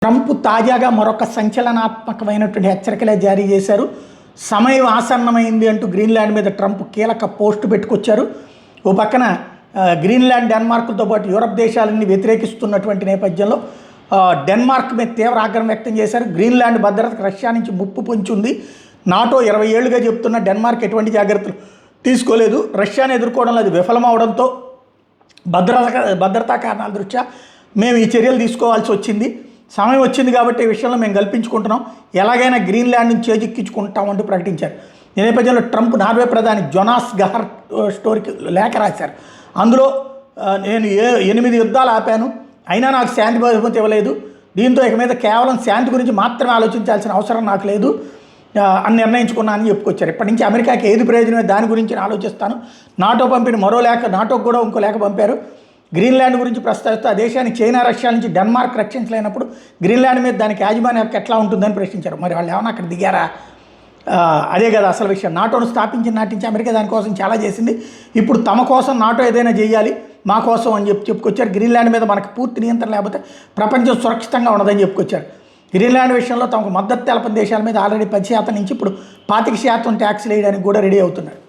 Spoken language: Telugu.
ట్రంప్ తాజాగా మరొక సంచలనాత్మకమైనటువంటి హెచ్చరికలే జారీ చేశారు. సమయం ఆసన్నమైంది అంటూ గ్రీన్లాండ్ మీద ట్రంప్ కీలక పోస్టు పెట్టుకొచ్చారు. ఓ పక్కన గ్రీన్లాండ్, డెన్మార్క్తో పాటు యూరప్ దేశాలన్నీ వ్యతిరేకిస్తున్నటువంటి నేపథ్యంలో డెన్మార్క్ మీద తీవ్ర ఆగ్రహం వ్యక్తం చేశారు. గ్రీన్లాండ్ భద్రతకు రష్యా నుంచి ముప్పు పొంచి ఉంది. నాటో 20 ఏళ్లుగా చెప్తున్న డెన్మార్క్ ఎటువంటి జాగ్రత్తలు తీసుకోలేదు. రష్యాను ఎదుర్కోవడంలో అది విఫలమవడంతో భద్రతా కారణాల దృష్ట్యా మేము ఈ చర్యలు తీసుకోవాల్సి వచ్చింది. సమయం వచ్చింది కాబట్టి ఈ విషయంలో మేము కల్పించుకుంటున్నాం, ఎలాగైనా గ్రీన్లాండ్ని చేజిక్కించుకుంటామంటూ ప్రకటించారు. ఈ నేపథ్యంలో ట్రంప్ నార్వే ప్రధాని జోనాస్ గహర్ స్టోరీకి లేఖ రాశారు. అందులో నేను 8 యుద్ధాలు ఆపాను, అయినా నాకు శాంతి బహుమతి ఇవ్వలేదు. దీంతో ఇక మీద కేవలం శాంతి గురించి మాత్రమే ఆలోచించాల్సిన అవసరం నాకు లేదు అని నిర్ణయించుకున్నానని చెప్పుకొచ్చారు. ఇప్పటి నుంచి అమెరికాకి ఏది ప్రయోజనమే దాని గురించి నేను ఆలోచిస్తాను. నాటో పంపిన మరో లేఖ, నాటోకు కూడా ఇంకో లేఖ పంపారు. గ్రీన్లాండ్ గురించి ప్రస్తావిస్తూ ఆ దేశాన్ని చైనా, రష్యా నుంచి డెన్మార్క్ రక్షించలేనప్పుడు గ్రీన్లాండ్ మీద దానికి యాజమాన్య హక్కు ఎట్లా ఉంటుందని ప్రశ్నించారు. మరి వాళ్ళు ఏమన్నా అక్కడ దిగారా? అదే కదా అసలు విషయం. నాటోను స్థాపించిన నాటి నుంచి అమెరికా దానికోసం చాలా చేసింది. ఇప్పుడు తమ కోసం నాటో ఏదైనా చేయాలి మా కోసం అని చెప్పుకొచ్చారు. గ్రీన్లాండ్ మీద మనకు పూర్తి నియంత్రణ లేకపోతే ప్రపంచం సురక్షితంగా ఉండదని చెప్పుకొచ్చారు. గ్రీన్లాండ్ విషయంలో తమకు మద్దతు తెలపని దేశాల మీద ఆల్రెడీ 10% నుంచి ఇప్పుడు 25% ట్యాక్స్ వేయడానికి కూడా రెడీ అవుతున్నారు.